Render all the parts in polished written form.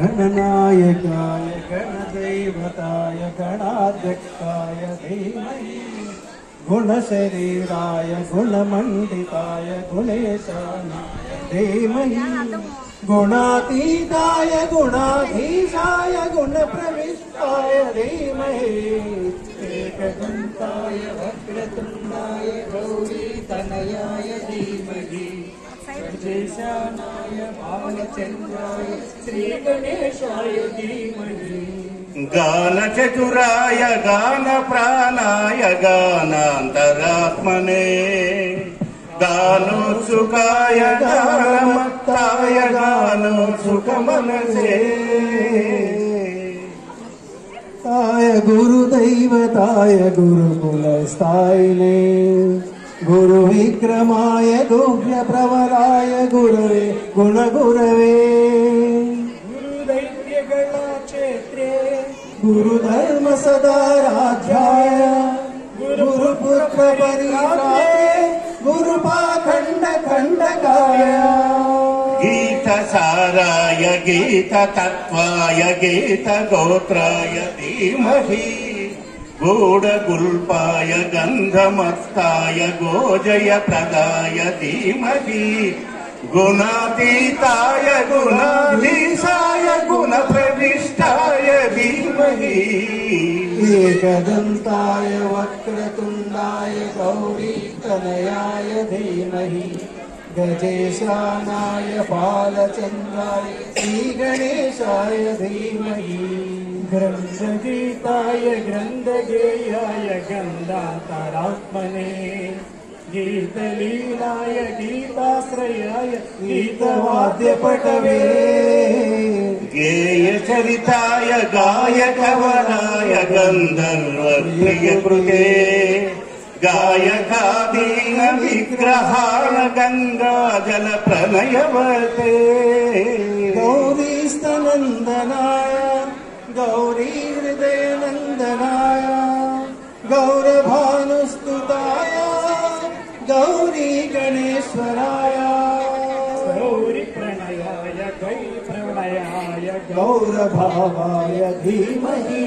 गणनायकाय गणदैवताय गणाध्यक्षाय धीमहि गुणशरीराय गुणमण्डिताय गुणेशानाय धीमहि गुणातीताय गुणाधीशाय गुणप्रविष्टाय धीमहि एकदन्ताय वक्रतुण्डाय गौरीतनयाय धीमहि गजेशानाय भालचन्द्राय श्रीगणेशाय धीमहि गानचतुराय गानप्राणाय गानान्तरात्मने गानोत्सुकाय गानमत्ताय गानोत्सुकमनसे ताय गुरुदैवताय गुरुकुलस्थायिने गुरुविक्रमाय गुह्यप्रवराय गुरवे गुणगुरवे गुरुदैत्यगणाक्षेत्रे गुरुधर्मसदाराध्याय गुरुपुत्रपरित्रात्रे गुरुपाखण्डखण्डकाय गीतसाराय गीततत्त्वाय गीतगोत्राय धीमहि गूढगुल्पाय गन्धमत्ताय गोजयप्रदाय धीमहि गुणातीताय गुणाधीशाय गुणप्रविष्टाय धीमहि एकदन्ताय वक्रतुण्डाय गौरीतनयाय धीमहि गजेशानाय बालचन्द्राय श्रीगणेशाय धीमहि ग्रन्थगीताय ग्रन्थगेयाय गन्धातरात्मने गीतलीलाय गीताश्रयाय गीतवाद्यपटवे गेयचरिताय गायकवराय गन्धर्वप्रियकृते गायकादीन विग्रहाय गङ्गाजलप्रणयवते गौरीस्तनन्दनाय गौरीहृदयनन्दनाय गौरभानुस्तुताय गौरी गणेश्वराय गौरीप्रणयाय गौरीप्रणयाय गौरभावाय धीमहि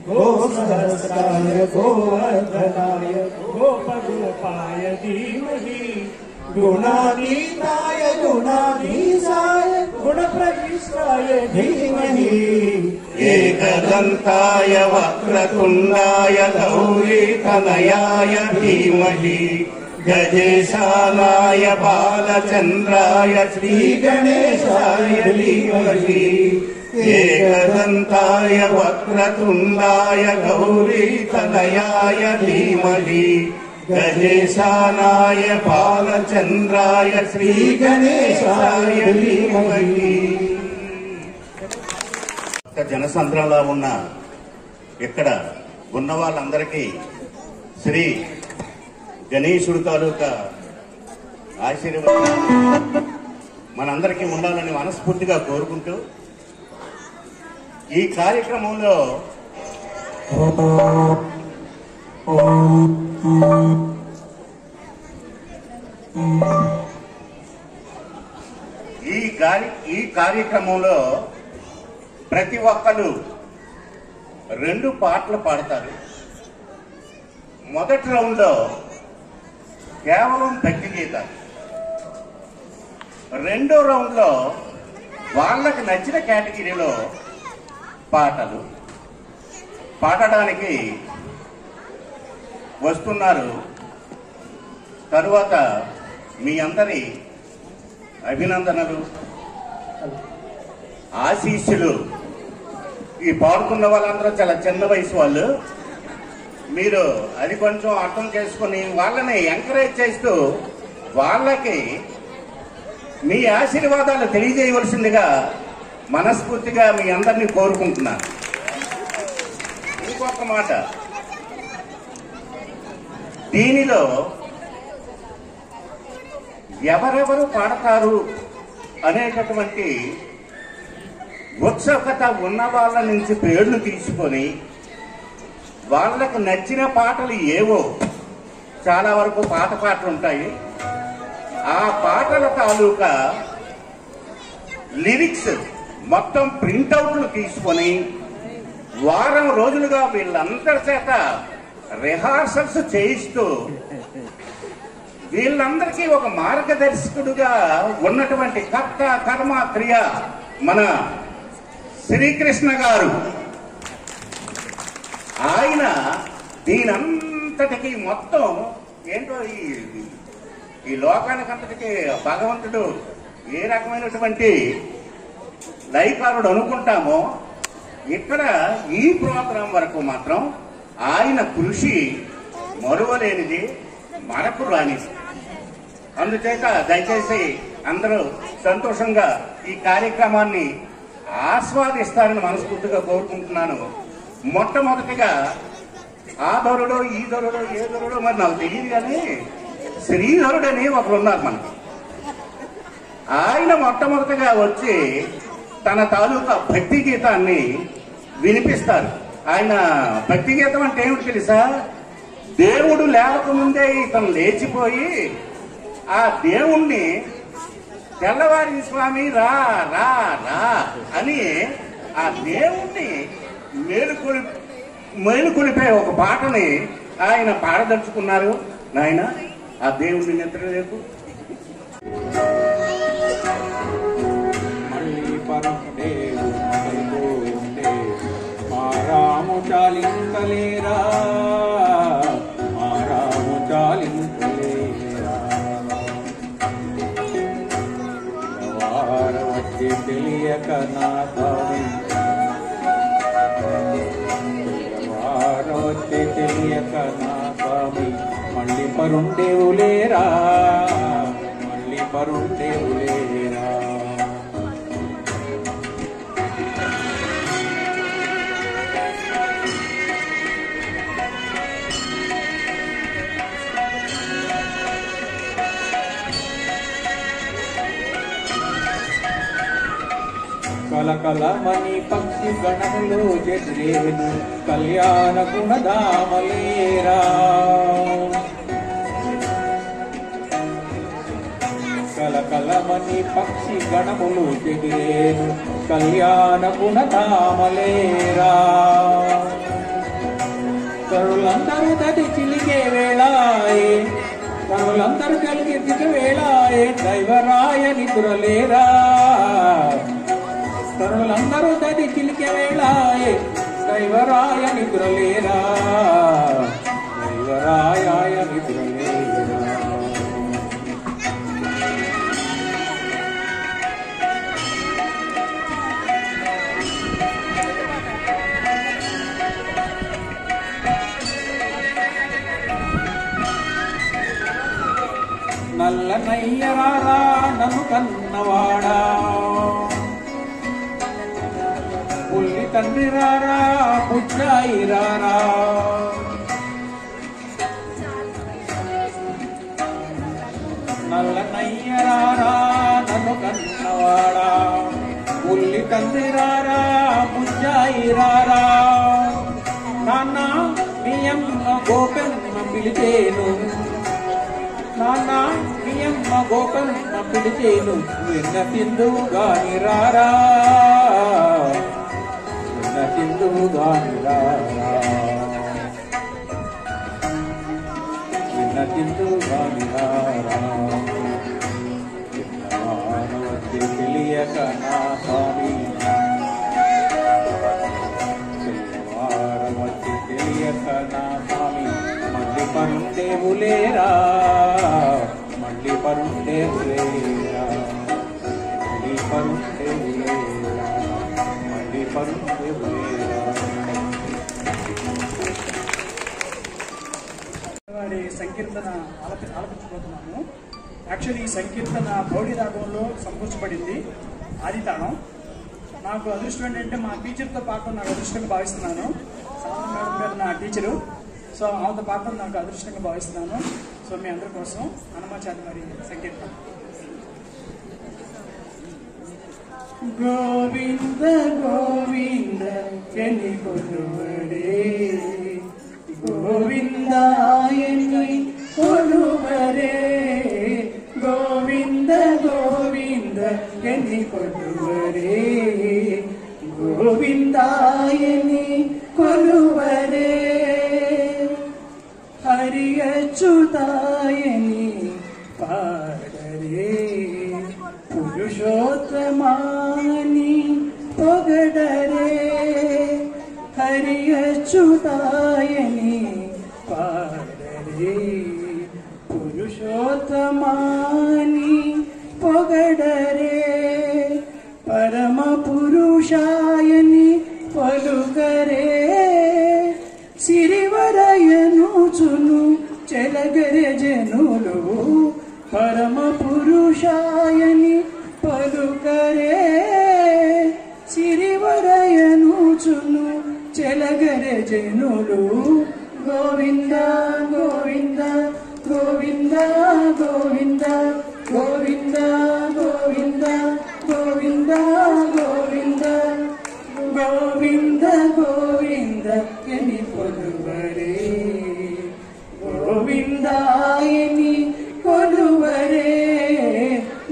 गोसहस्राय गोवर्धनाय गोपगोपाय धीमहि गुणातीताय गुणाधीशाय गुणप्रविष्टाय धीमहि एकदन्ताय वक्रतुण्डाय गौरीतनयाय धीमहि गजेशानाय बालचन्द्राय श्रीगणेशाय धीमहि एकदन्ताय वक्रतुण्डाय गौरीतनयाय धीमहि गजेशानाय बालचन्द्राय श्रीगणेशाय धीमहि జనసంద్రంలో ఉన్న ఇక్కడ ఉన్న వాళ్ళందరికీ శ్రీ గణేశుడి తాలూకా ఆశీర్వాదం మనందరికీ ఉండాలని మనస్ఫూర్తిగా కోరుకుంటూ ఈ కార్యక్రమంలో ఈ కార్యక్రమంలో ప్రతి ఒక్కరు 2 పాటలు పాడతారు. మొదటి రౌండ్లో కేవలం భక్తి గీతాలు, రెండో రౌండ్లో వాళ్ళకి నచ్చిన కేటగిరీలో పాటలు పాడడానికి వస్తున్నారు. తరువాత మీ అందరి అభినందనలు, ఆశీస్సులు. ఈ పాడుకున్న వాళ్ళందరూ చాలా చిన్న వయసు వాళ్ళు. మీరు అది కొంచెం అర్థం చేసుకుని వాళ్ళని ఎంకరేజ్ చేస్తూ వాళ్ళకి మీ ఆశీర్వాదాలు తెలియజేయవలసిందిగా మనస్ఫూర్తిగా మీ అందరినీ కోరుకుంటున్నాను. ఇంకొక మాట, దీనిలో ఎవరెవరు పాడతారు అనేటటువంటి ఉత్సుకత ఉన్న వాళ్ళ నుంచి పేర్లు తీసుకొని వాళ్ళకు నచ్చిన పాటలు ఏవో చాలా వరకు పాటలు ఉంటాయి. ఆ పాటల తాలూకా లిరిక్స్ మొత్తం ప్రింటౌట్లు తీసుకొని వారం రోజులుగా వీళ్ళందరి చేత రిహార్సల్స్ చేయిస్తూ వీళ్ళందరికీ ఒక మార్గదర్శకుడుగా ఉన్నటువంటి కర్త కర్మ క్రియ మన శ్రీకృష్ణ గారు. ఆయన దీనంతటికి మొత్తం ఏంటో ఈ లోకానికంతటికి భగవంతుడు ఏ రకమైనటువంటి లైకారుడు అనుకుంటామో ఇక్కడ ఈ ప్రోగ్రాం వరకు మాత్రం ఆయన కృషి మరువలేనిది, మరపు రానిది. అందుచేత దయచేసి అందరూ సంతోషంగా ఈ కార్యక్రమాన్ని ఆస్వాదిస్తారని మనస్ఫూర్తిగా కోరుకుంటున్నాను. మొట్టమొదటిగా ఆ ధరుడో ఈ ధరుడో ఏ ధరుడో మరి నాకు తెలియదు, కానీ శ్రీధరుడు అని ఒకరు ఉన్నారు మనకి. ఆయన మొట్టమొదటిగా వచ్చి తన తాలూకా భక్తి గీతాన్ని వినిపిస్తారు. ఆయన భక్తి గీతం అంటే ఏమిటి తెలుసా? దేవుడు లేవకముందే ఇతను లేచిపోయి ఆ దేవుణ్ణి తెల్లవారి స్వామి రా రా రా అని ఆ దేవుణ్ణి మేలుకొలిపే ఒక పాటని ఆయన పాడదలుచుకున్నారు. నాయన ఆ దేవుణ్ణి నిద్రలేపు. మారాము చాలింకలేరా, మారాము చాలింకలేరా, వార వచ్చి తెలియక నా స్వామి, వార వచ్చి తెలియక నా స్వామి, మళ్ళీ పరుండేవులేరా, మళ్ళీ పరుండేవులేరా. కలకలమని పక్షి గణములో జగరేను కళ్యాణ గుణధామలేరా, కలకలమని పక్షి గణములు జగరేను కళ్యాణ గుణధామలేరా. కరులందరూ దది చిలికే వేళాయే, కరులందరూ కలిగి వేళాయే, దైవరాయ నిద్రలేరా. తరులందరూ దది చిలికే వేళాయే, దైవరాయ నిద్రలేరా, దైవరాయ నిద్రలేరా. నల్ల నయ్యరారా నన్ను కన్నవాడా, పుల్లి తండ్రి రారా బుజ్జాయి రారా, నల్ల నయ్యరారా నన్ను కన్నవాడా, పుల్లి తండ్రి రారా బుజ్జాయి రారా. నాన్న మీ అమ్మ గోపెమ్మ పిలిచేను, నాన్న మీ అమ్మ గోపెమ్మ పిలిచేను, విన్న సింధువు గాని రారా, విన్న సింధువు గాని రారా, విన్న సింధువు గాని రారా. వచ్చి తెలియక నా స్వామి, వచ్చి తెలియక నా స్వామి, మళ్ళీ పరుండేవులేరా, మళ్ళీ పరుండేవులేరా, మళ్ళీ పరుండేవులేరా, మళ్ళీ పరుండేవులేరా. వారి సంకీర్తన ఆలపించబోతున్నాము. యాక్చువల్లీ ఈ సంకీర్తన గౌడీ రాగంలో సమకూర్చబడింది, ఆది తాళం. నాకు అదృష్టం ఏంటంటే మా టీచర్తో పాటు నాకు అదృష్టంగా భావిస్తున్నాను. సాధన మేడం గారు నా టీచరు, సో ఆమెతో పాటు నాకు అదృష్టంగా భావిస్తున్నాను. సో మీ అందరి కోసం హనుమాచార్య వారి సంకీర్తన. గోవింద గోవింద ఎన్ని కొలువరే, గోవిందాయని కొలువరే, గోవింద గోవింద ఎన్ని కొలువరే, గోవిందాయని కొలువరే హరి అచ్యుతాయని పాడరే పురుషోత్తమాని పొగడరే హరి అచ్యుతాయని పాడరే పురుషోత్తమాని పొగడరే పరమ పురుషాయని పలుకరే సిరివరయనుచును చెలగరే జనులు పరమ పురుషాయని పలుకరే సిరివరయనుచును చెలగరే జనులు గోవింద గోవింద గోవింద గోవింద గోవింద గోవింద గోవింద గోవింద గోవింద గోవింద ఎని కొలువరే గోవిందాయని కొలువరే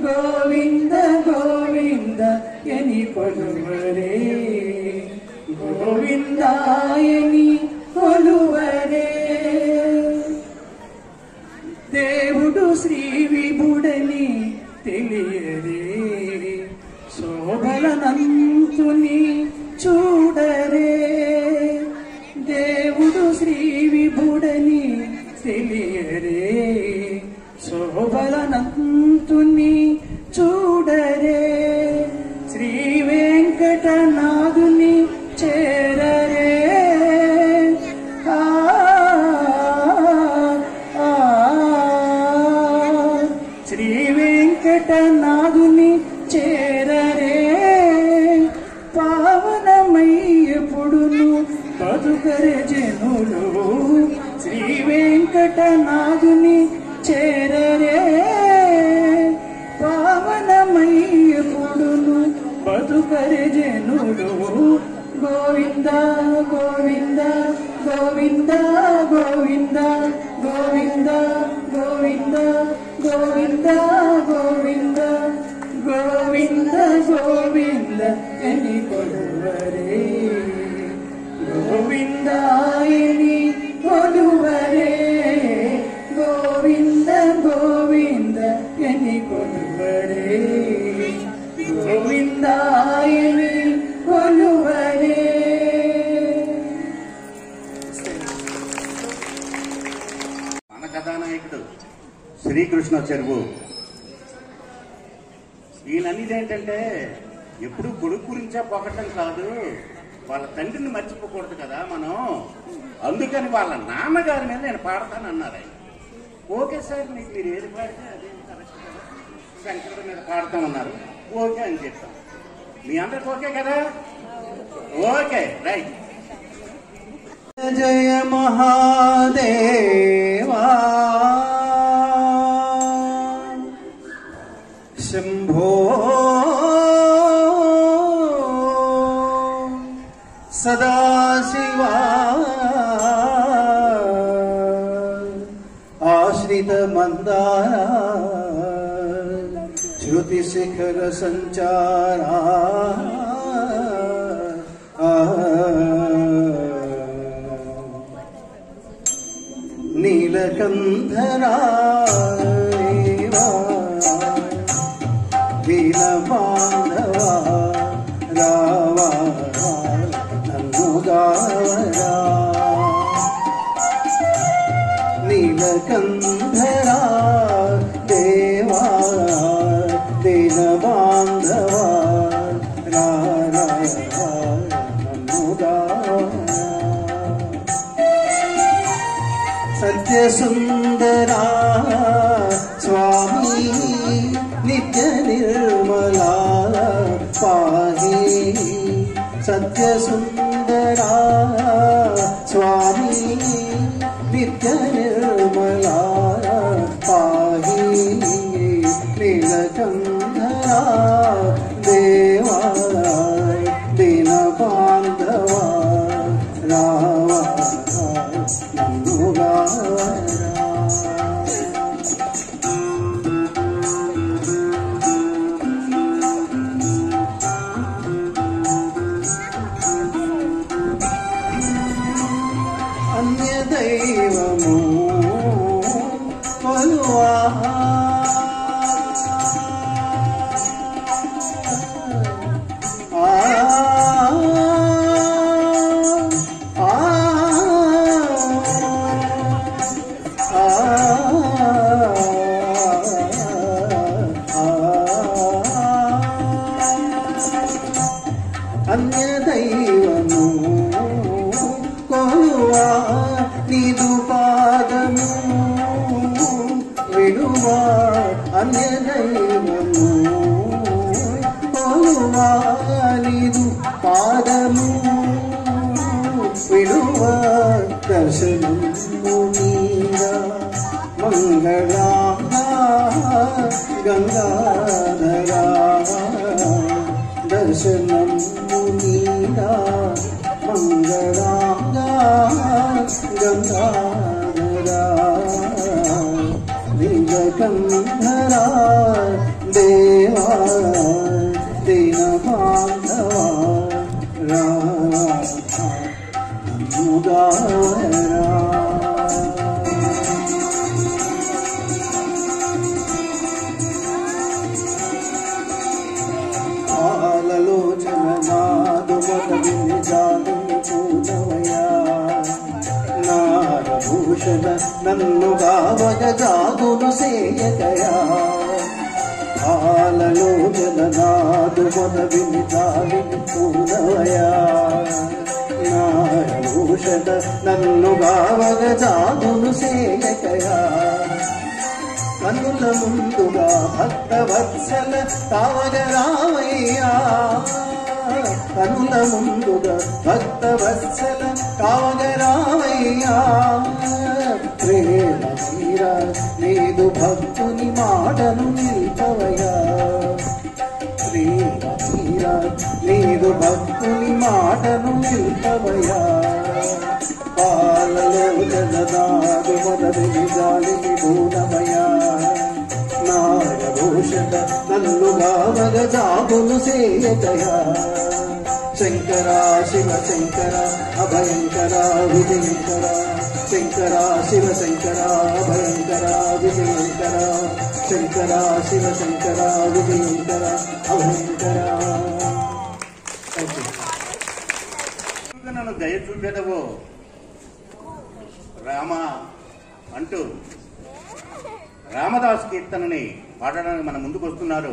గోవింద గోవింద ఎని కొలువరే గోవిందాయని కొలువరే దేవుడు శ్రీ విభుడని తెలియరే శోభలనంతుని చూడరే దేవుడు శ్రీ విభుడని తెలియరే శోభలనంతుని చూడరే శ్రీ వెంకటనాథుని చేరరే శ్రీ వెంకటనాథుని చేరరే పావనమయ్యపుడును బతుకరే జనులు శ్రీ వెంకటనాథుని చేరరే పావనమయ్యపుడును బతుకరే జనులు గోవింద గోవింద గోవింద గోవింద గోవింద గోవింద గోవింద గోవింద గోవింద గోవింద ఎని కొలువరే గోవిందాయని కొలువరే గోవింద గోవింద ఎని కొలువరే గోవిందాయని కొలువరే. మన కథానాయకుడు శ్రీకృష్ణ చెరువు ఈయనన్నది ఏంటంటే ఎప్పుడు కొడుకు గురించే పొగటం కాదు, వాళ్ళ తండ్రిని మర్చిపోకూడదు కదా మనం. అందుకని వాళ్ళ నాన్నగారి మీద నేను పాడతానన్నారు ఆయన. ఓకే సార్, మీకు మీరు ఏది పాడితే అదే కరెక్ట్ కదా, శంకరుడి మీద పాడతామన్నారు. ఓకే అని చెప్తాం. మీ అందరికి ఓకే కదా? Okay, right. జయ మహాదేవా శంభో సదాశివా ఆశ్రిత మందార శ్రుతి శిఖర సంచారా నీలకంధరా దీన బాంధవా రావా నన్ను గావరా నీలకంధరా దేవా దీన బాంధవా రావా నన్ను గావరా సత్య సుందరా స్వామి నిత్య నిర్మలా పాహి సత్య సుందరా స్వామి నిత్య నిర్మలా పాహి నీలకంధరా దేవా దీన బాంధవా రావా నన్ను గావరా. దైవము కొలువా అన్య దైవము కొలువా నీదు పాదము విడువా అన్య దైవము కొలువా నీదు పాదము విడువా దర్శనము మీరా మంగళాంగా గంగాధరా దర్శనము నీరా మంగళాంగా గంగాధరా నిజకంధరా దేవా దీనమాధవా రాముదారా ఆలోచననాదు మొదటి జాలిని పూజవయా నారభూషణ నన్ను గావగ జాగును సేయకయా ఆలోచననాదు మొదటి జాలిని పూజవయా నారభూషణ నన్ను గావగ జాగును సేయకయా కనుల ముందుగా భక్త వత్సల తావగ రామయ్యా కనుల ముందుగా భక్త వత్సల తావగ రామయ్యా ప్రేమ తీరా నీదు భక్తుని మాటను నిల్పవయ్యా ప్రేమ తీరా నీదు భక్తుని మాటను నిల్పవయ్యా పాలలో జనదాదు మొదటి జాలిని భూనమయా నారభూషణ నన్ను గావగ జాబులు సేయకయా శంకర శివ శంకర అభయంకర విజయంకర శంకర శివ శంకర అభయంకర విజయంకర శంకర శివ శంకర విజయంకర అభయంకర. నన్ను దయ చూపెదవో రామ అంటూ రామదాస్ కీర్తనని పాడడానికి మన ముందుకు వస్తున్నారు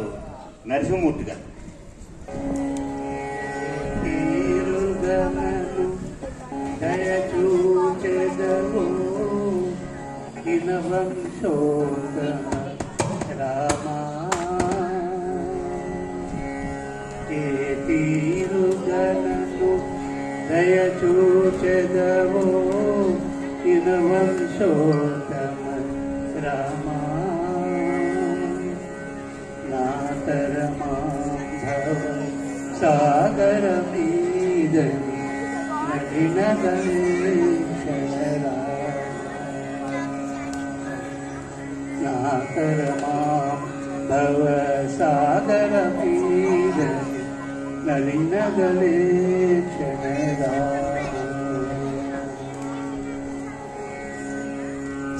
నరసింహమూర్తి గారు. దయచూచెదవో ఇనవంశోత్తమ రామ నాతరమా భవ సాగర మీదని నడినగణరా నాతరమా భవ సాగర మీదని నలినగలే క్షణరా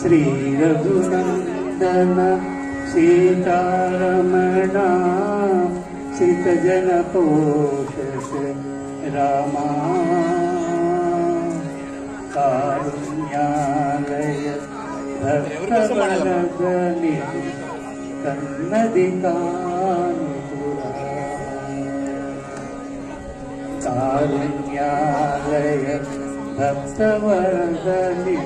శ్రీ రఘునందన సీతారమణ సితజన పోషక రామా కారుణ్యాలయ భక్తవరదని కన్నది కానుపురా కారుణ్యాలయ భక్తవరదని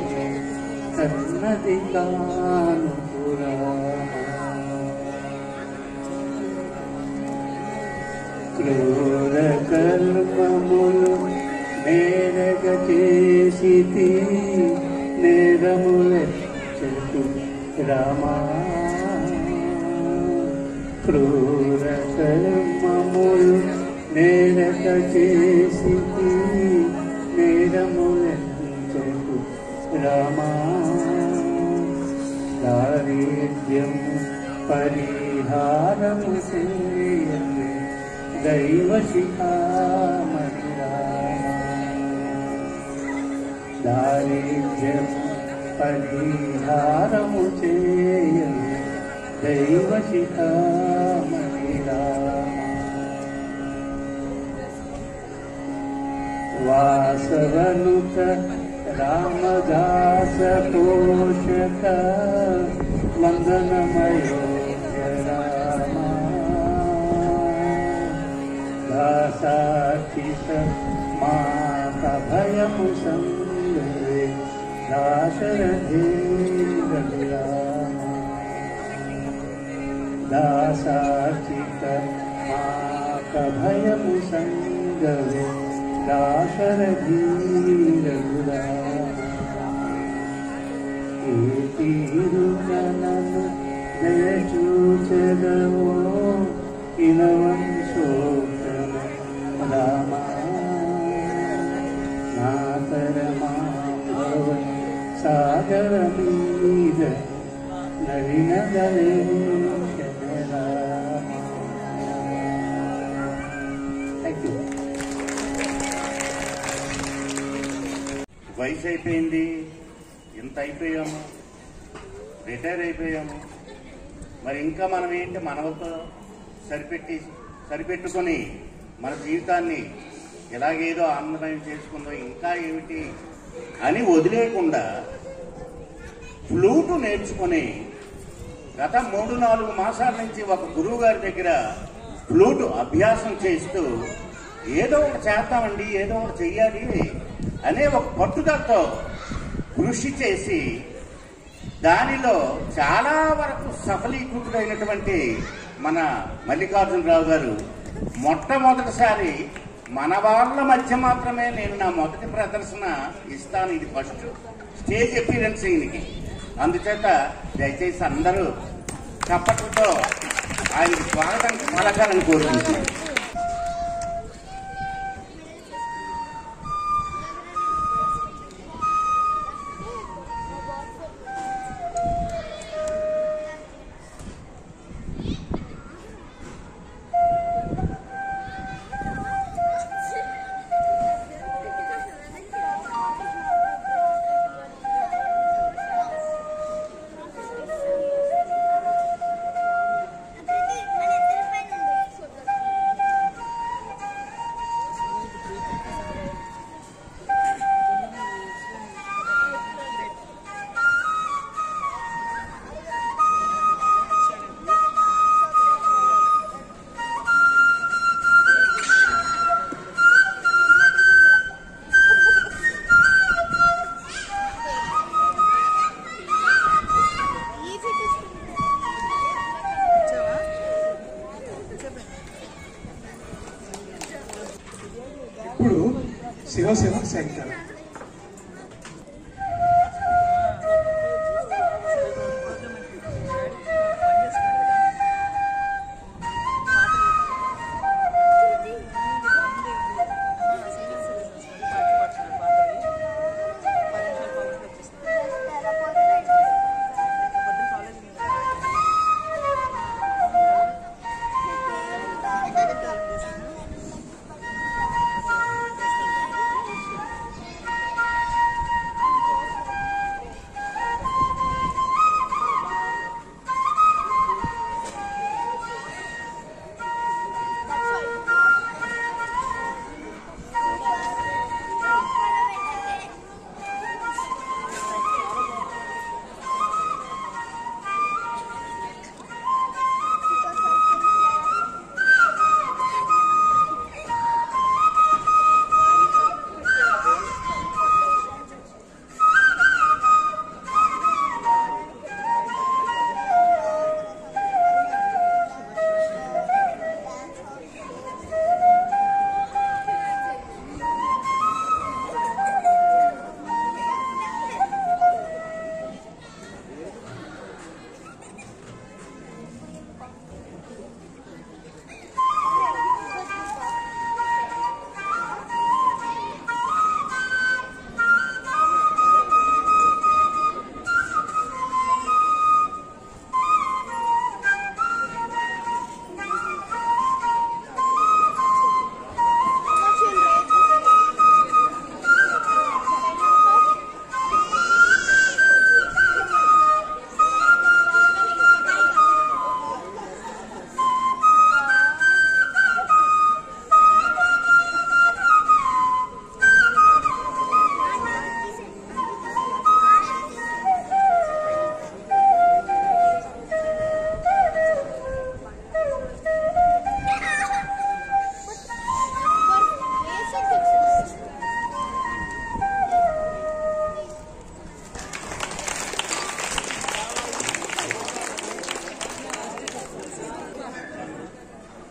కన్నది కానుపురా క్రూర కల్పములు నేరగ చేసితి నేరములెచ్చటు రామా క్రూర కల్పములు నేరగ చేసితి నేరములెచ్చటు రామా దారిద్ర్యం పరిహారము సేయమే దైవ శిఖామణి దారిద్ర్యం పరిహారము చేయ దైవ శిఖామణి వాసవనుత రామదాస పోషక వందనమయోగ్య రామ దాసాఖిత మాత భయము సంగరే దాశరథే రఘురామ దాసాఖిత మాత భయము సంగరే దాశరథీ రఘురామ ఏ తీరుగనను జయచూచదవో ఇనవంశోత్తమ రామ నాతరమా భవ సాగర మీద నవీన గణేశ రామ. Thank you. వయసు అయిపోయింది, ఇంత అయిపోయాము, రిటైర్ అయిపోయాము. మరి ఇంకా మనం ఏంటి మనవలతో సరిపెట్టుకొని మన జీవితాన్ని ఎలాగేదో ఆనందమయం చేసుకుందో ఇంకా ఏమిటి అని వదిలేయకుండా ఫ్లూటు నేర్చుకొని గత 3-4 మాసాల నుంచి ఒక గురువు గారి దగ్గర ఫ్లూటు అభ్యాసం చేస్తూ ఏదో ఒకటి చేద్దామండి, ఏదో ఒకటి చెయ్యాలి అనే ఒక పట్టుదలతో కృషి చేసి దానిలో చాలా వరకు సఫలీకృతుడైనటువంటి మన మల్లికార్జునరావు గారు మొట్టమొదటిసారి మన వాళ్ళ మధ్య మాత్రమే నేను నా మొదటి ప్రదర్శన ఇస్తాను. ఇది ఫస్ట్ స్టేజ్ అపీరెన్స్ ఈయనకి. అందుచేత దయచేసి అందరూ చప్పట్లతో ఆయనకి స్వాగతం పలకాలని కోరుకుంటున్నాను. ఇప్పుడు శివ శివ శంకర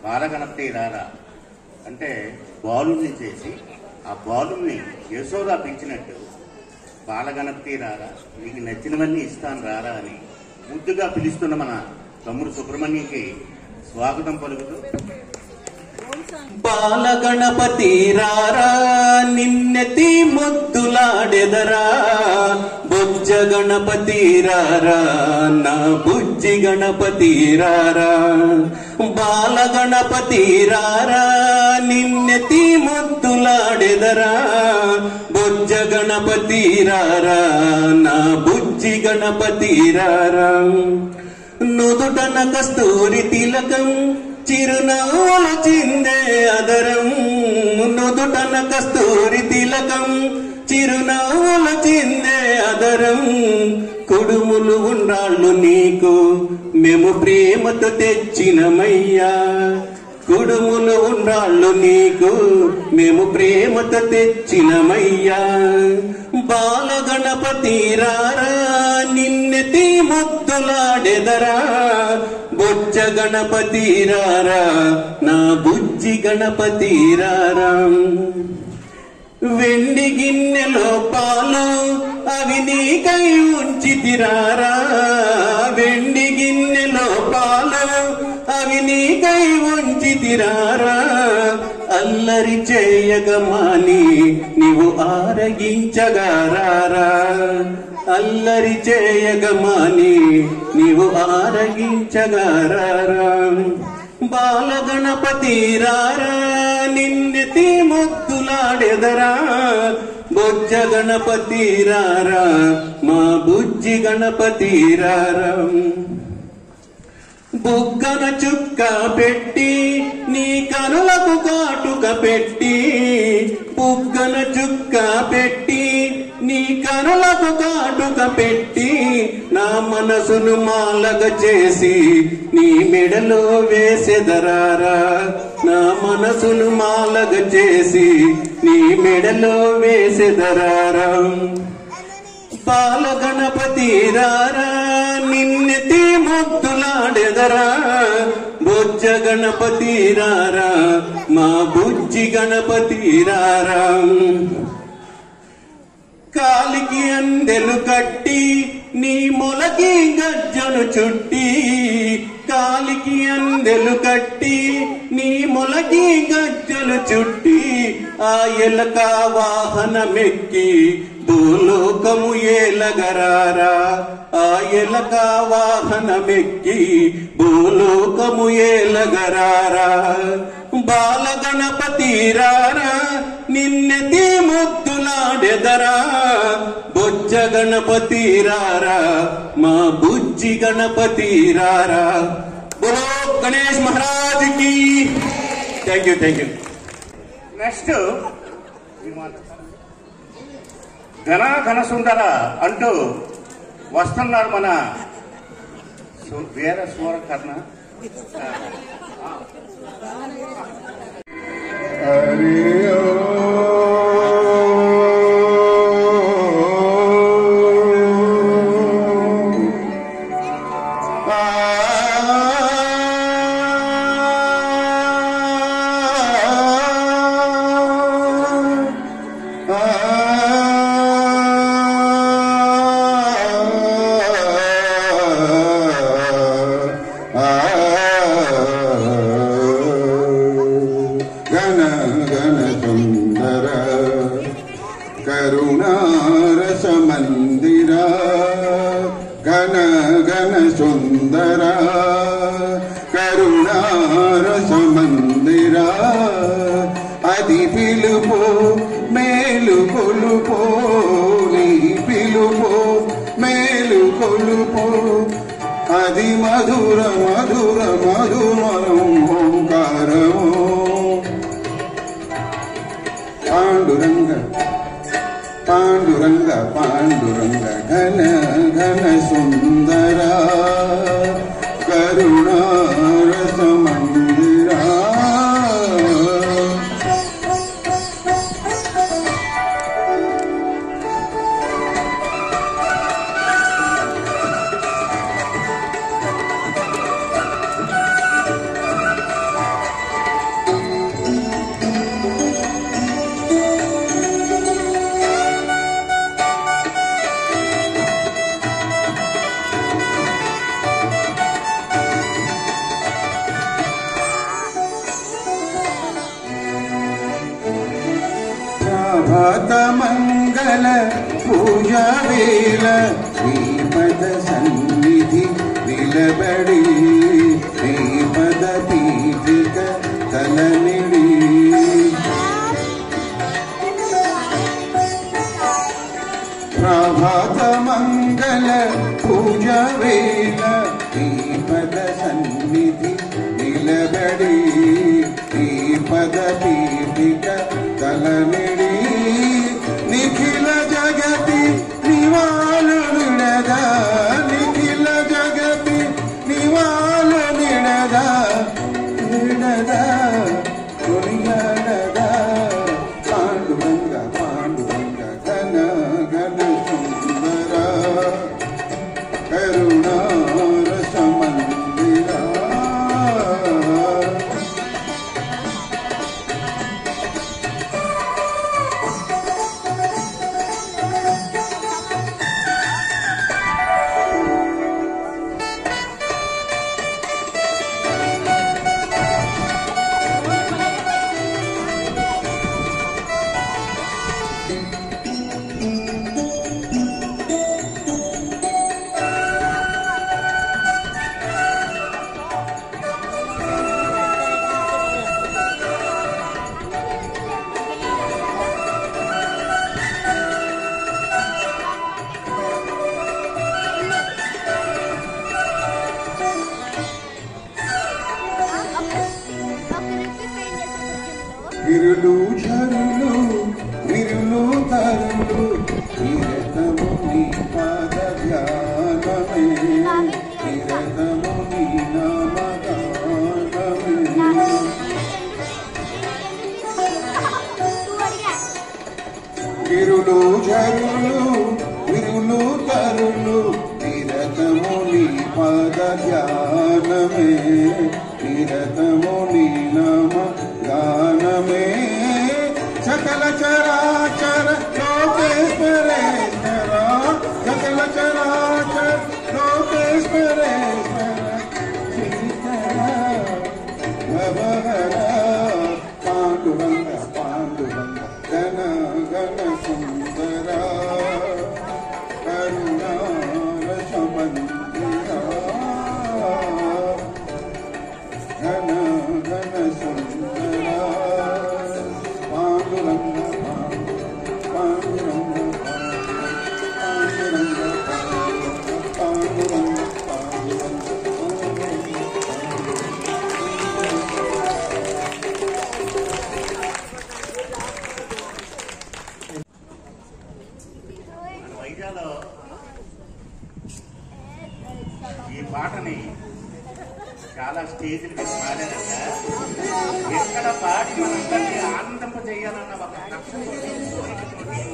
బాలగణపతి రారా అంటే బాలుని చేసి ఆ బాలుని యశోద పెంచినట్టు బాలగణపతి రారా నీకు నచ్చినవన్నీ ఇస్తాను రారా అని ముద్దుగా పిలుస్తున్న మన తమ్ముడు సుబ్రహ్మణ్యంకి స్వాగతం పలుకుతూ బాలగణపతి రారా నిన్నెతి ముద్దులాడెదరా బొజ్జ గణపతి రారా నా బుజ్జి గణపతి రారా బాలగణపతి రారా నిన్నెతి ముద్దులాడెదరా బొజ్జ గణపతి రారా నా బుజ్జి గణపతి రారా నుదుటన కస్తూరి తిలకం చిరునవ్వులు చిందే అదరం నుదుటన కస్తూరి తిలకం చిరునవ్వులు చిందే అదరం కుడుములు ఉండ్రాళ్ళు నీకు మేము ప్రేమతో తెచ్చినమయ్యా కుడుములు ఉండ్రాళ్ళు నీకు మేము ప్రేమతో తెచ్చినమయ్యా బాలగణపతి రారా నిన్నెతి ముద్దులాడెదరా బొజ్జ గణపతి రారా నా బుజ్జి గణపతి రారా వెండి గిన్నెలో పాలు అవి నీకై ఉంచితిరారా వెండి గిన్నెలో పాలు అవి నీకై ఉంచితిరారా అల్లరి చేయగమాని నీవు ఆరగించగారారా అల్లరి చేయగమాని నీవు ఆరగించగారారా బాలగణపతి రారా నిన్నెతి ముద్దులాడెదరా బొజ్జ గణపతి రారా మా బుజ్జి గణపతి రారా బుగ్గన చుక్క పెట్టి నీ కనులకు కాటుక పెట్టి బుగ్గన చుక్క పెట్టి నీ కనులకు కాటుక పెట్టి నా మనసును మాలగ చేసి నీ మెడలో వేసెదరారా నా మనసును మాలగ చేసి నీ మెడలో వేసెదరారా బాలగణపతి రారా నిన్నెతి ముద్దులాడెదరా బొజ్జ గణపతి రారా మా బుజ్జి గణపతి రారా కాలికి అందెలు కట్టి నీ మొలకి గజ్జను చుట్టి కాలికి అందెలు కట్టి నీ మొలకి గజ్జలు చుట్టి ఆ ఎలక వాహనమెక్కి భూలోకము ఏలగరారా ఆ ఎలక వాహనమెక్కి భూలోకము ఏలగరారా బాలగణపతి రారా నిన్నెతి ముద్దులాడెదరా బొజ్జ గణపతి రారా మా బుజ్జి గణపతి రారా బోలో గణేష్ మహారాజ్ కి థ్యాంక్ యూ నెక్స్ట్ ఘన సుందర అంటూ వస్తున్నారు మన వీర సూరకర్ణ అది పిలుపో మేలు కొలుపో నీ పిలుపో మేలు కొలుపో అది మధుర మధుర మధుమరం ఓంకారమో పాండురంగ పాండురంగ పాండురంగ ఘన ఘన సుందర కరుణారస మందిరా మంగళ పూజా వేళ నీ పద సన్నిధి నిలబడి నీ పద పీఠిక తలనిడి ప్రభాత మంగళ పూజా వేళ నీ పద సన్నిధి నిలబడి నీ పద పీఠిక తలనిడి నిఖిల జగతి నివాళు నిడదా నిఖిల జగతి నివాళు నిడదా నిడదా కొనియాడదా పాండురంగ పాండురంగ ఘన ఘన సుందర కరుణారస మందిరా విరులు ఝరులు విరులు తరులు నిరతము నీ పాద ధ్యానమే నిరతము నీ నామగానమే విరులు ఝరులు విరులు తరులు నిరతము నీ పాద ధ్యానమే నిరతము నీ నామ గానమే సకల చరాచర లోకేశ్వరేశ్వర సకల చరాచర లోకేశ్వరేశ్వర శ్రీకర భవహర పాండురంగ పాండురంగ ఘన ఘన సుందర కరుణారస మందిరా ఘన ఘన సుందర పాండురంగ పాండురంగ పాండురంగ పాండురంగ వైజాగ్లో ఈ పాటని చాలా స్టేజ్ల మీద పాడారంట. ఎక్కడ పాడి మనందరినీ ఆనందింప చేయాలన్న ఒక కష్టతోటి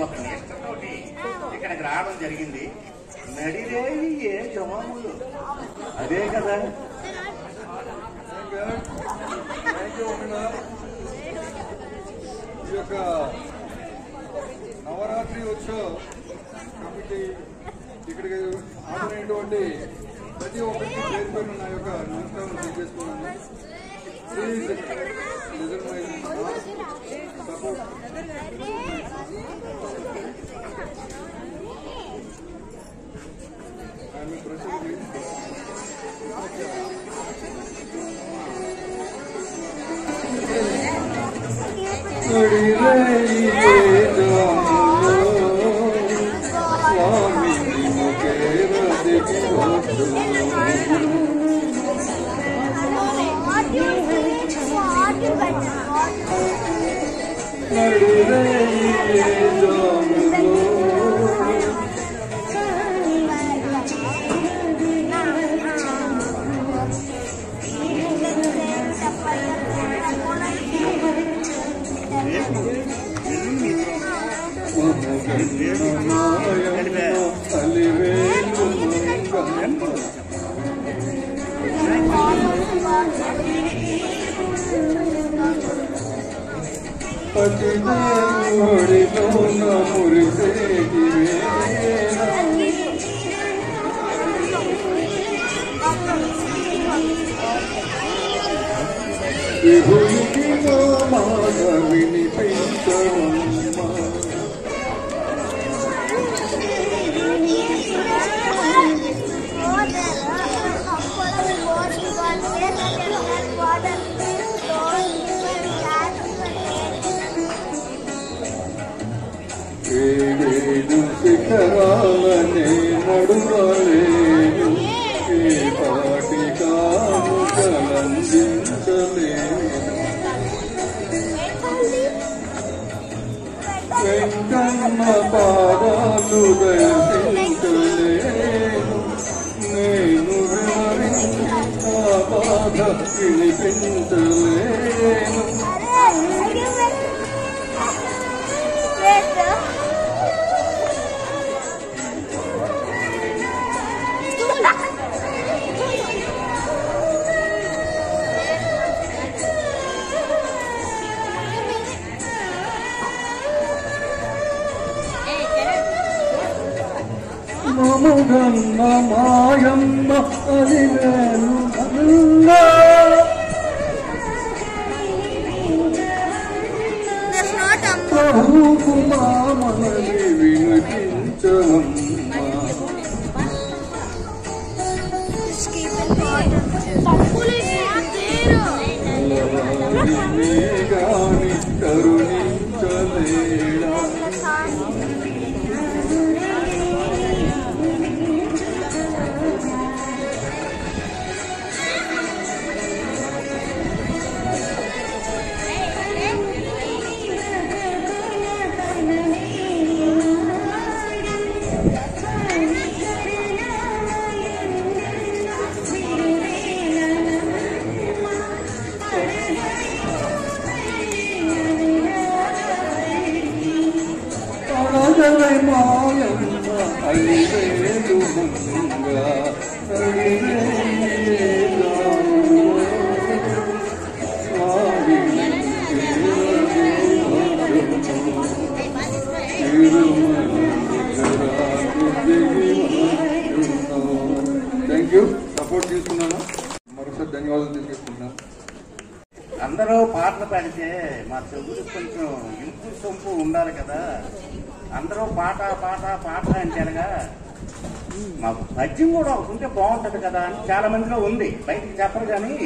ఒక నిష్టతోటి ఇక్కడికి రావడం జరిగింది. నడిరేవి ఏ జవాములు అదే కదా. ఈ యొక్క నవరాత్రి ఉత్సవ కమిటీ ఇక్కడికి హాజరైనటువంటి ప్రతి ఒక్కరికి పేరు పేరు నా యొక్క నమస్కారం తెలియజేసుకున్నాను. Please listen my support. I'm president. స్వామి కావాలనే నడువలేను ఏ పాటి కానుకలందించలేను వెంకన్న పాదాలు దర్శించలేను నేను వివరించి నా బాధ వినిపించలేను మమగన్న మాయమ్మ అలివేలు మల్లా ప్రభుకు మామని వినిపించవమ్మ గాని కరుణించలేడా మాయమ్మ Alivelu Manga thank you support తీసుకున్నాను మరోసారి ధన్యవాదాలు తెలియజేసుకుంటున్నాను అందరూ పాటలు పాడితే మా చెవులకు కొంచెం ఇంపు సొంపు ఉండాలి కదా అందరూ పాట పాట పాట అంటారుగా మాకు పద్యం కూడా ఒకటి ఉంటే బాగుంటది కదా అని చాలా మందిలో ఉంది బయటికి చెప్పరు కానీ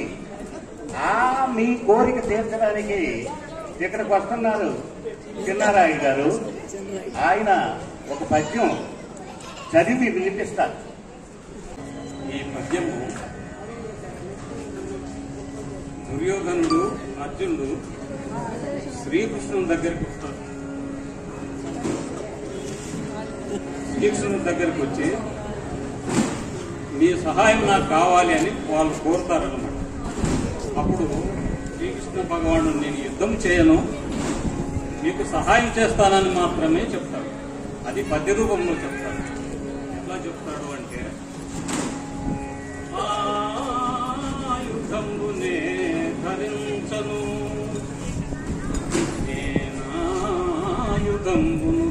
మీ కోరిక తీర్చడానికి ఇక్కడికి వస్తున్నారు చిన్నారాయుడు గారు ఆయన ఒక పద్యం చదివి వినిపిస్తారు ఈ పద్యము దుర్యోధనుడు అర్జునుడు శ్రీకృష్ణుని దగ్గరికి వస్తారు. శ్రీకృష్ణుని దగ్గరికి వచ్చి మీ సహాయం నాకు కావాలి అని వాళ్ళు కోరుతారన్నమాట. అప్పుడు శ్రీకృష్ణ భగవానుడు నేను యుద్ధం చేయను, మీకు సహాయం చేస్తానని మాత్రమే చెప్తాడు. అది పద్య రూపంలో చెప్తాడు. ఎట్లా చెప్తాడు అంటే యుద్ధంబునే ధరించను నేనాయుధంబును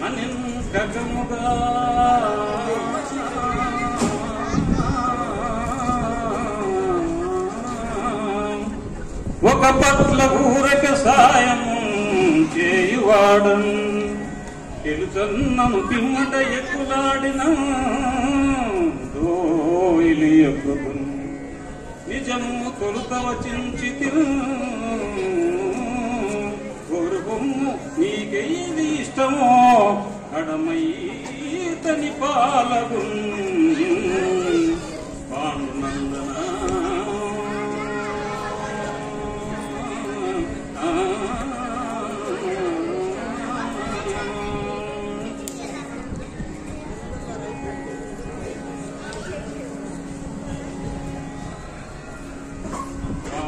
అని గగముగా ఒక పట్ల ఊరక సాయము చేయువాడన్ తెలుసన్నను పిమ్మట ఎక్కులాడిన దోయిలి ఎక్కుదు నిజము తొలుత వచించి కోరుకొమ్ము నీకేది ఇష్టమో కడమైతని పాలగు పాండునందన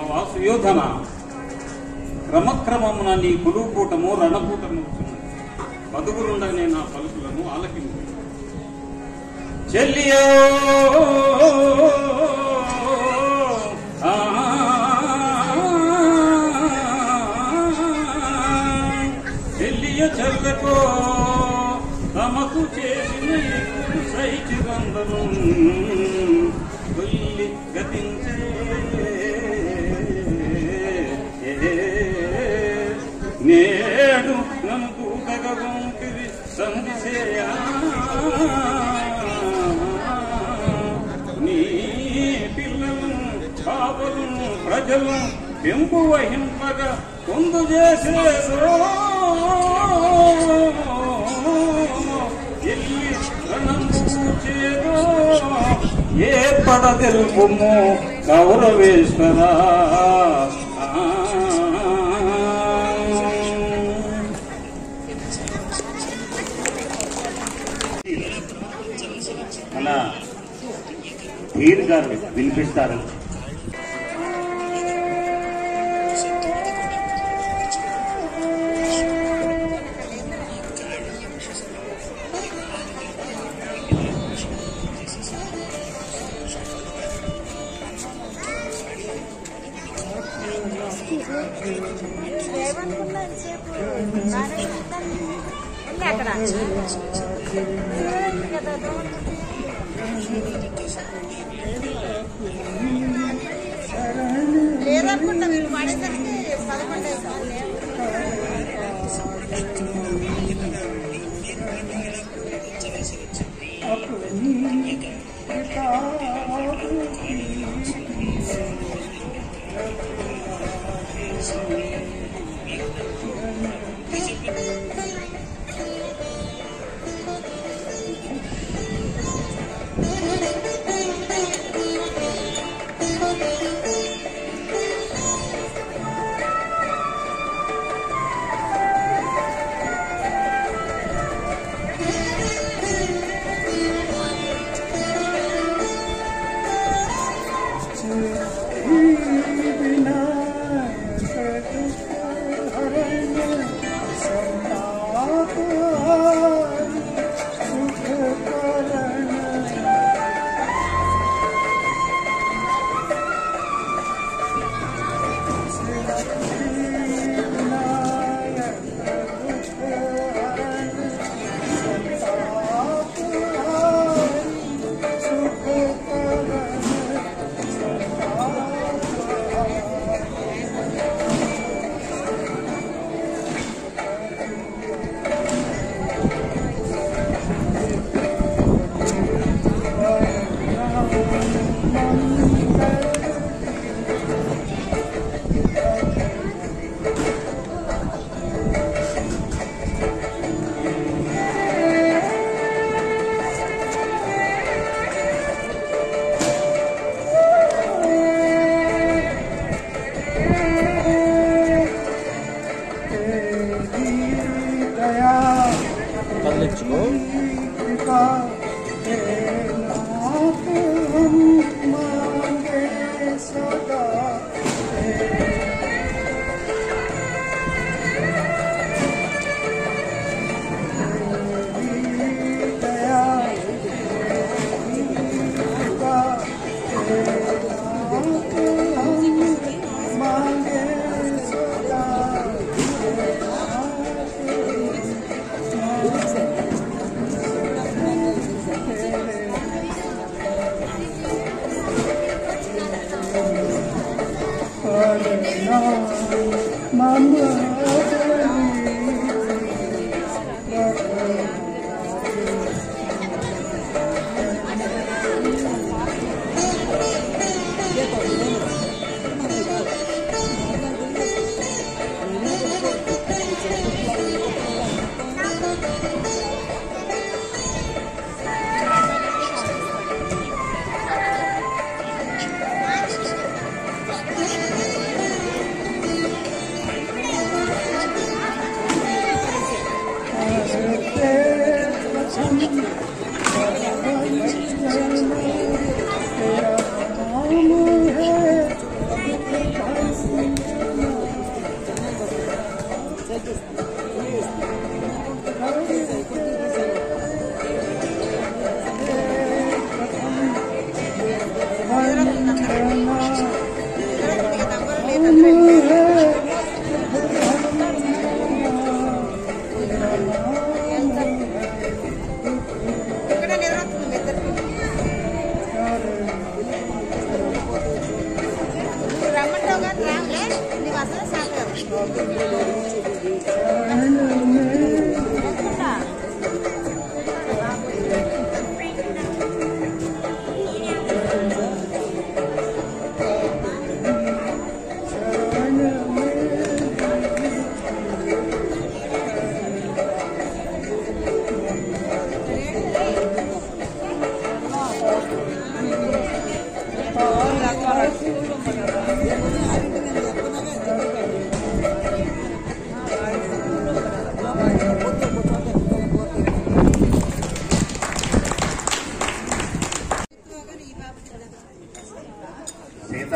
వాసుయోధన క్రమక్రమమున నీ కులుకూటము రణకూటము పదుగురుండనే నా పలుకులను ఆలకింపు చెల్లియో చెల్లియ చెల్లకో తమకు చేసిన సైచి వందను కొల్లి గతించే నేడు నన్ను దూతగొంకిరి సంధిసేయా నీ పిల్లలు పాపలు ప్రజలు పెంపు వహింపగా పొందు చేసేదో ఏ పడదెల్పుము గౌరవేశ్వరా. మన ధీర్ గారు వినిపిస్తారు. లేదనుకుంటా మీరు పడేసరికి 11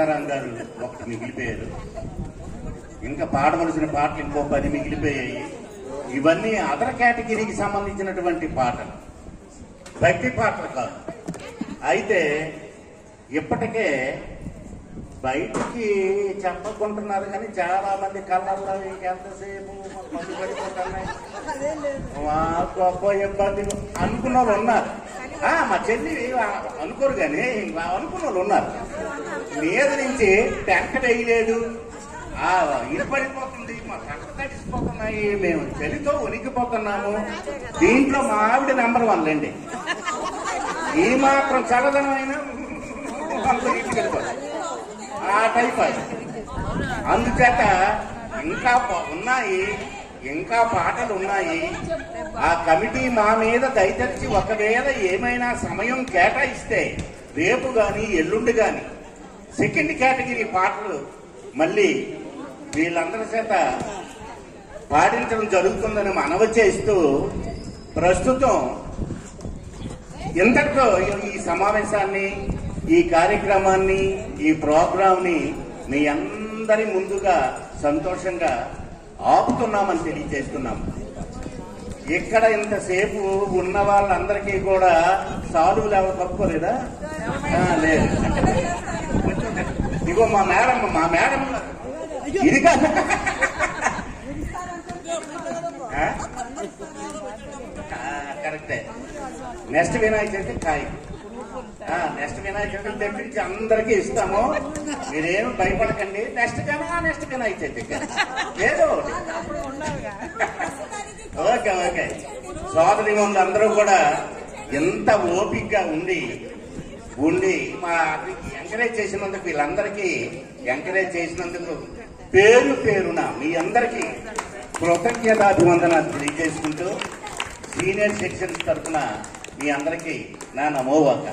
సీతారాం గారు ఒకటి మిగిలిపోయారు. ఇంకా పాడవలసిన పాటలు ఇంకో 10 మిగిలిపోయాయి. ఇవన్నీ అదర్ కేటగిరీకి సంబంధించినటువంటి పాటలు, భక్తి పాటలు కాదు. అయితే ఇప్పటికే బయటికి చెప్పకుంటున్నారు కానీ చాలా మంది కళ్ళల్లో ఎంతసేపు మందు పడిపోతున్నాయి, మా గొప్ప ఇబ్బందులు అనుకున్న వాళ్ళు ఉన్నారు. మా చెల్లి అనుకోరు కానీ అనుకున్న వాళ్ళు ఉన్నారు. మీద నుంచి టెంక వేయలేదు, ఇరు పడిపోతుంది, మా కట్ట తడిసిపోతున్నాయి, మేము చలితో ఉనికిపోతున్నాము. దీంట్లో మా ఆవిడ నెంబర్ 1 అండి. ఈ మాత్రం చల్లదనం అయినా ఇంటికి వెళ్ళిపోతుంది, ఆ టైప్ అది. అందుచేత ఇంకా ఉన్నాయి, ఇంకా పాటలు ఉన్నాయి. ఆ కమిటీ మా మీద దయతలిచి ఒకవేళ ఏమైనా సమయం కేటాయిస్తే రేపు గాని ఎల్లుండి గాని సెకండ్ కేటగిరీ పాటలు మళ్ళీ వీళ్ళందరి చేత పాడించడం జరుగుతుందని మనవి చేస్తూ ప్రస్తుతం ఇంతటితో ఈ సమావేశాన్ని, ఈ కార్యక్రమాన్ని, ఈ ప్రోగ్రాంని మీ అందరి ముందుగా సంతోషంగా ఆపుతున్నామని తెలియజేస్తున్నాము. ఇక్కడ ఇంతసేపు ఉన్న వాళ్ళందరికీ కూడా సాధువులు ఎవరు పట్టుకోలేదా? లేదు. ఇగో మా మేడం ఇది కాదు, కరెక్టే. నెక్స్ట్ వినాయక చవితి కాయ, నెక్స్ట్ వినాయక చవితి తెప్పించి అందరికీ ఇస్తాము, మీరేం భయపడకండి. నెక్స్ట్ వినాయక చవితి ఏదో ఓకే ఓకే. సోదరి అందరూ కూడా ఎంత ఓపికగా ఉండి మా ఎంకరేజ్ చేసినందుకు, వీళ్ళందరికీ ఎంకరేజ్ చేసినందుకు పేరు పేరున మీ అందరికీ కృతజ్ఞతాభివందనాలు తెలియజేసుకుంటూ సీనియర్ సెక్షన్స్ తరఫున మీ అందరికీ నా నమోవాక.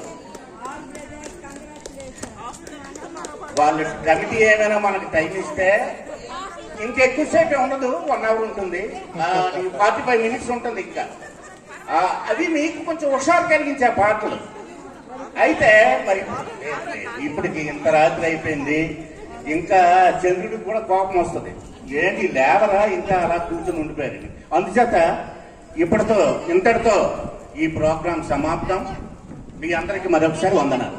వాళ్ళ కమిటీ ఏమైనా మనకు టైం ఇస్తే ఇంకెక్కువసేపు ఉండదు, 1 hour ఉంటుంది, 45 minutes ఉంటుంది. ఇంకా అవి మీకు కొంచెం హుషారు కలిగించే పాటలు. అయితే మరి ఇప్పటికి ఇంత రాత్రి అయిపోయింది, ఇంకా చంద్రుడికి కూడా కోపం వస్తుంది, ఏంటి లేవరా ఇంకా అలా కూర్చొని ఉండిపోయారు. అందుచేత ఇంతటితో ఈ ప్రోగ్రాం సమాప్తం. మీ అందరికీ మరొకసారి వందనాలు.